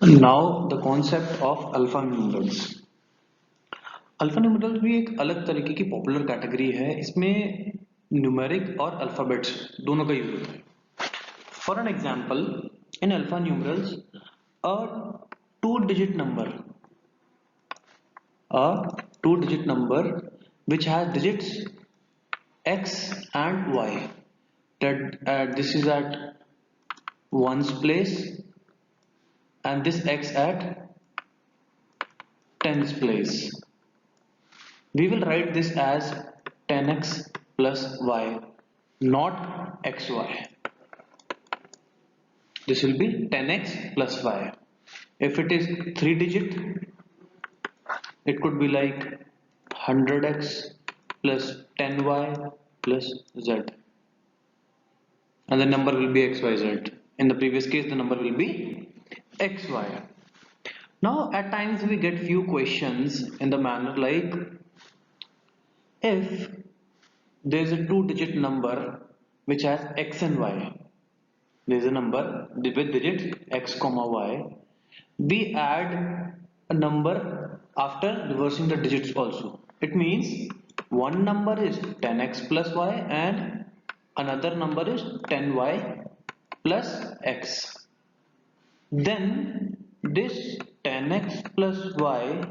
Now the concept of alpha numerals. Alpha numerals भी एक अलग तरीके की पॉपुलर कैटेगरी है। इसमें न्यूमेरिक और अल्फाबेट्स दोनों का यूज होता है। For an example, in alpha numerals a two digit number a two digit number which has digits x and y, that this is at ones place and this x at tens place. We will write this as 10x plus y, not xy. This will be 10x plus y. If it is 3 digit, it could be like 100x plus 10y plus z, and the number will be xyz. In the previous case, the number will be xy. Now at times we get few questions in the manner like, if there is a two digit number which has x and y, there is a number with digits x comma y, we add a number after reversing the digits also. It means one number is 10x plus y and another number is 10y plus x. Then this 10x plus y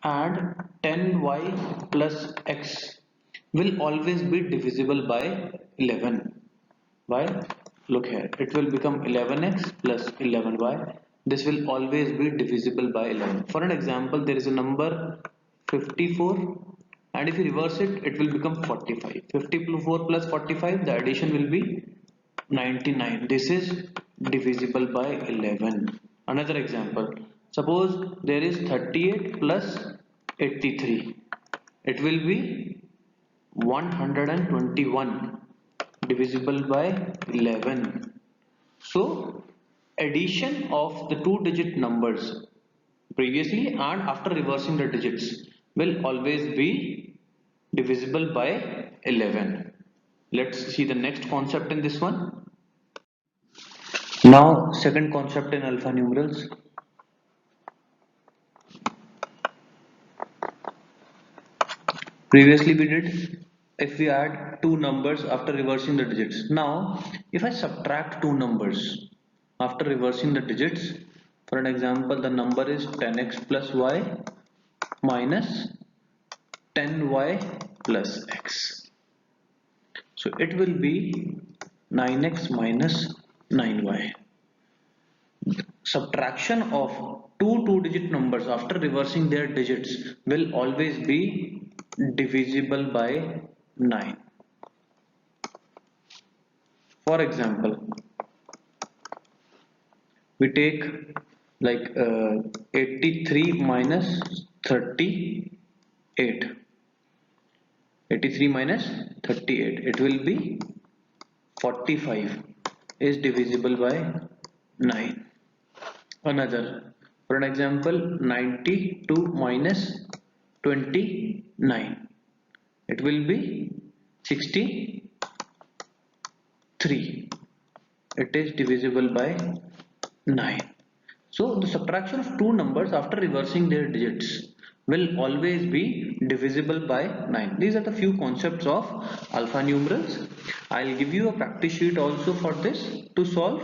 and 10y plus x will always be divisible by 11. Why? Look here, it will become 11x plus 11y. This will always be divisible by 11. For an example, there is a number 54, and if you reverse it, it will become 45. 54 plus 45, the addition will be 99. This is divisible by 11. Another example, suppose there is 38 plus 83. It will be 121 divisible by 11. So addition of the two digit numbers previously and after reversing the digits will always be divisible by 11. Let's see the next concept in this one. Now second concept in alpha numerals. Previously we did if we add two numbers after reversing the digits. Now if I subtract two numbers after reversing the digits, for an example, the number is 10x plus y minus 10y plus x. So it will be 9x minus 9y. Subtraction of two digit numbers after reversing their digits will always be divisible by 9. For example, we take like 83 minus 38. 83 minus 38, it will be 45 is divisible by 9. Another, for an example, 92 minus 29, it will be 63. It is divisible by 9. So the subtraction of two numbers after reversing their digits will always be divisible by 9. These are the few concepts of alpha numerals. I'll give you a practice sheet also for this to solve.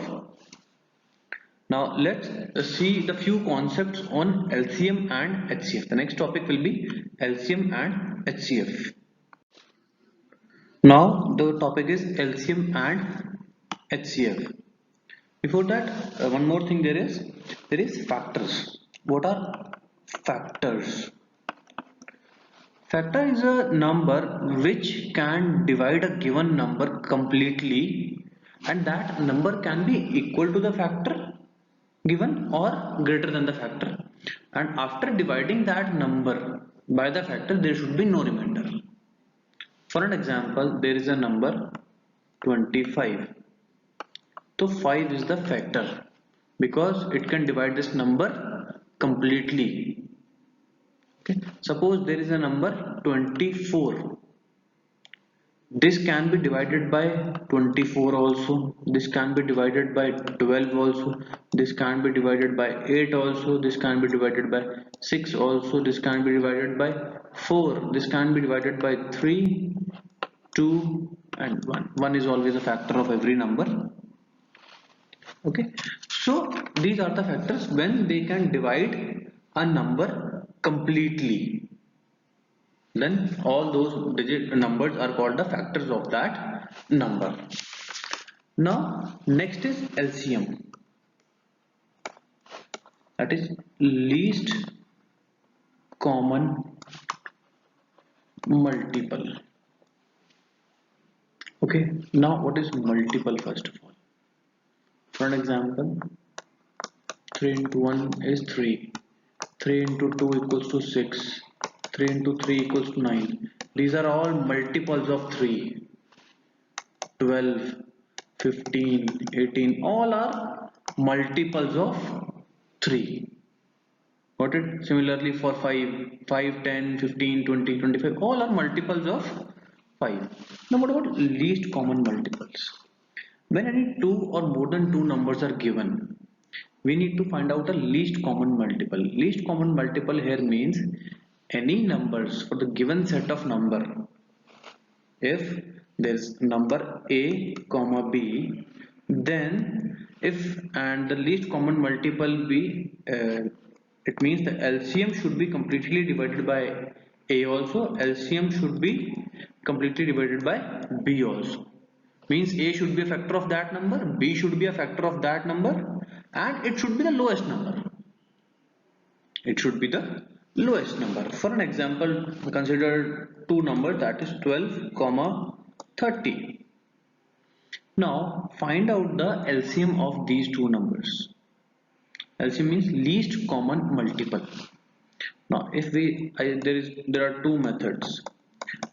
Now let's see the few concepts on LCM and HCF. The next topic will be LCM and HCF. Now the topic is LCM and HCF. Before that, one more thing there is factors. What are factors? Factor is a number which can divide a given number completely, and that number can be equal to the factor given or greater than the factor, and after dividing that number by the factor there should be no remainder. For an example, there is a number 25. So 5 is the factor because it can divide this number completely. Okay. Suppose there is a number 24. This can be divided by 24 also. This can be divided by 12 also. This can be divided by 8 also. This can be divided by 6 also. This can be divided by 4. This can be divided by 3, 2 and 1. 1 is always a factor of every number. Okay. So these are the factors when they can divide a number completely. Then all those digit numbers are called the factors of that number. Now next is LCM, that is least common multiple. Okay, now what is multiple first of all? For an example, 3 into 1 is 3, 3 into 2 equals to 6, 3 into 3 equals to 9. These are all multiples of 3. 12, 15, 18, all are multiples of 3. Got it? Similarly for 5, 10, 15, 20, 25, all are multiples of 5. Now what about least common multiples? When any two or more than two numbers are given, we need to find out a least common multiple. Least common multiple here means any numbers for the given set of number. If there's number a comma b, then if and the least common multiple b, it means the LCM should be completely divided by a also, LCM should be completely divided by b also. Means a should be a factor of that number, b should be a factor of that number, and it should be the lowest number. It should be the lowest number. For an example, consider two numbers, that is 12 comma 30. Now find out the LCM of these two numbers. LCM means least common multiple. Now if there are two methods.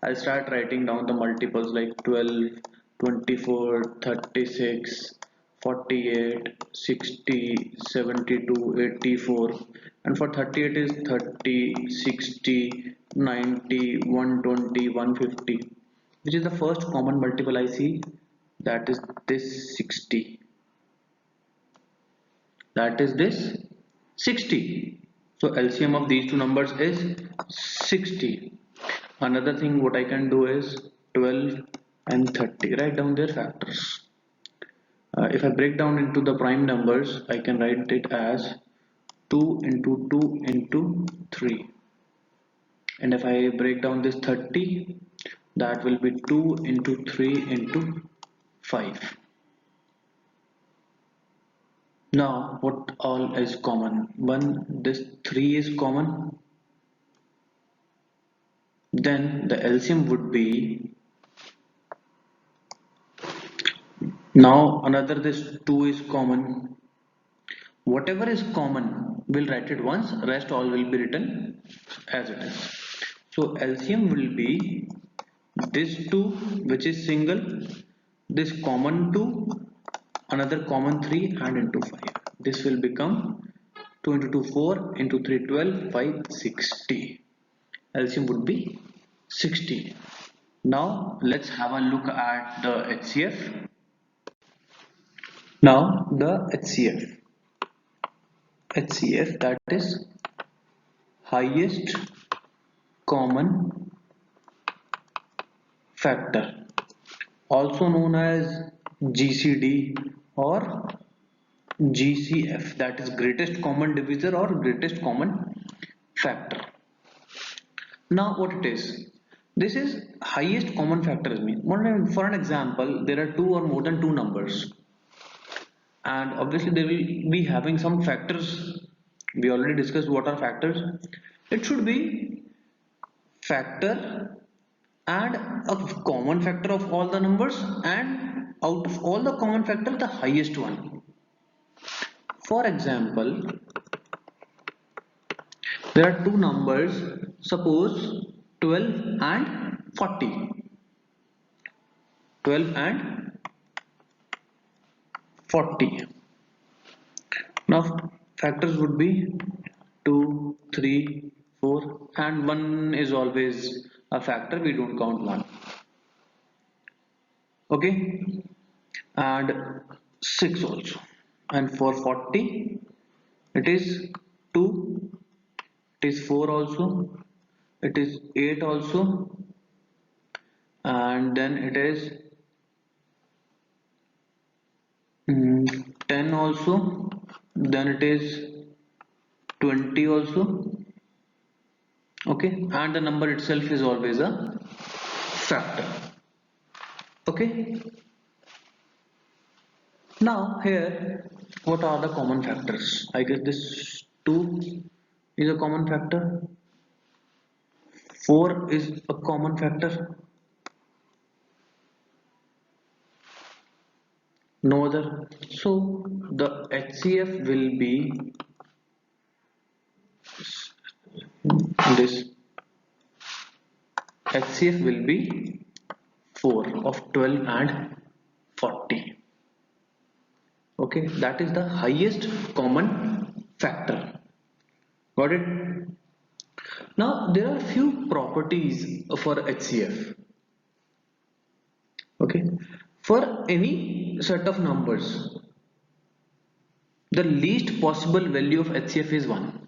I'll start writing down the multiples like 12, 24, 36, 48, 60, 72, 84, and for 38 is 30, 60, 90, 120, 150. Which is the first common multiple I see? That is this 60. That is this 60. So LCM of these two numbers is 60. Another thing what I can do is 12 and 30. Write down their factors. If I break down into the prime numbers, I can write it as 2 into 2 into 3. And if I break down this 30, that will be 2 into 3 into 5. Now what all is common? One, this 3 is common. Then the LCM would be, now another this 2 is common. Whatever is common, we'll write it once, rest all will be written as it is. So LCM will be this 2 which is single, this common 2, another common 3 and into 5. This will become 2 into 2 4 into 3 12, 5 60. LCM would be 60. Now let's have a look at the HCF. Now the HCF, that is highest common factor, also known as GCD or GCF, that is greatest common divisor or greatest common factor. Now what it is? This is highest common factor mean. For an example, there are two or more than two numbers, and obviously they will be having some factors. We already discussed what are factors. It should be factor and a common factor of all the numbers, and out of all the common factor the highest one. For example, there are two numbers, suppose 12 and 40. 12 and 40. Now factors would be 2, 3, 4, and 1 is always a factor, we don't count 1. Okay, and 6 also, and for 40 it is 2, it is 4 also, it is 8 also, and then it is 10 also, then it is 20 also. Okay, and the number itself is always a factor. Okay, now here what are the common factors? I guess this 2 is a common factor, 4 is a common factor, no other. So the HCF will be this, HCF will be 4 of 12 and 40. Okay, that is the highest common factor. Got it? Now there are few properties for HCF. Okay, for any set of numbers, the least possible value of HCF is 1.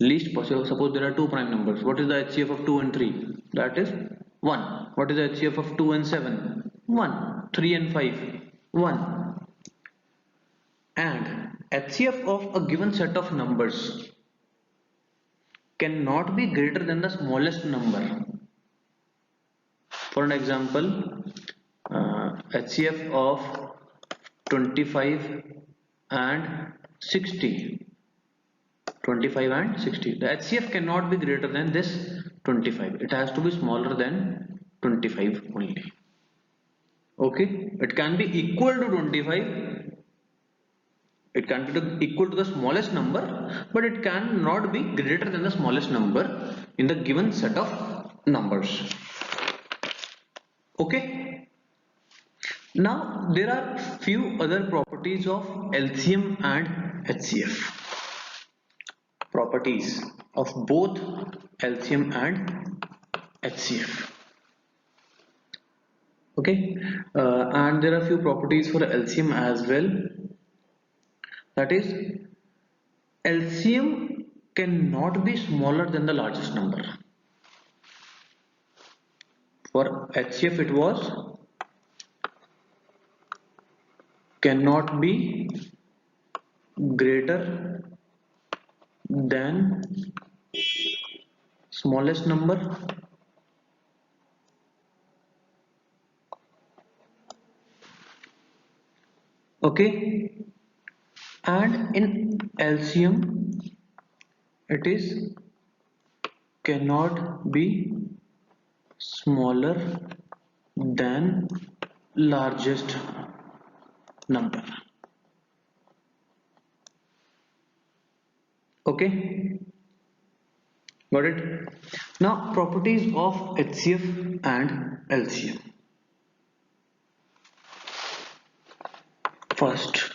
Least possible. Suppose there are two prime numbers. What is the HCF of 2 and 3? That is 1. What is the HCF of 2 and 7? 1. 3 and 5? 1. And HCF of a given set of numbers cannot be greater than the smallest number. For an example, HCF of 25 and 60. 25 and 60. The HCF cannot be greater than this 25. It has to be smaller than 25 only. Okay, it can be equal to 25. It can be equal to the smallest number, but it cannot be greater than the smallest number in the given set of numbers. Okay. Now there are few other properties of LCM and HCF. Properties of both LCM and HCF. Okay, and there are few properties for LCM as well. That is, LCM cannot be smaller than the largest number. For HCF it was cannot be greater than smallest number. Okay, and in LCM it is cannot be smaller than largest number. Okay, got it? Now properties of HCF and LCM. First,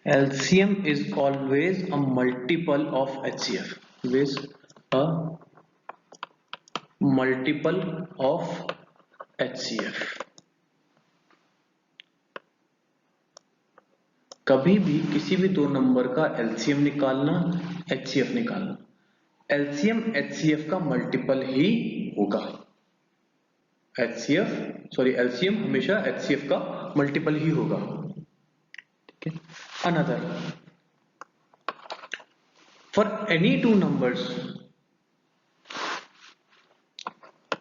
LCM is always a multiple of HCF. Always a multiple of HCF. कभी भी किसी भी दो number का LCM निकालना, HCF निकालना, LCM HCF का multiple ही होगा. LCM हमेशा HCF का मल्टीपल ही होगा. ठीक है. Another, for any two numbers,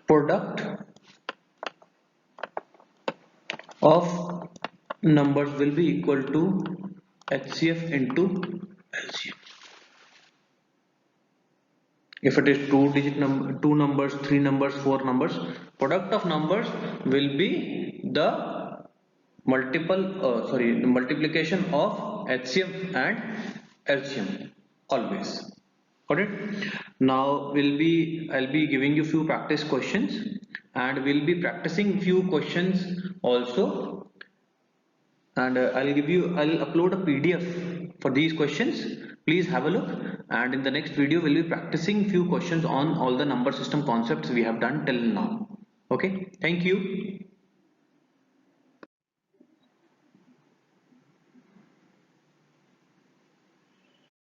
product of numbers will be equal to HCF into LCM. If it is two numbers, three numbers, four numbers, product of numbers will be the multiplication of HCF and LCM always. Got it? Now I'll be giving you few practice questions, and we'll be practicing few questions also, and I'll upload a PDF for these questions. Please have a look, and in the next video we'll be practicing few questions on all the number system concepts we have done till now. Okay, thank you.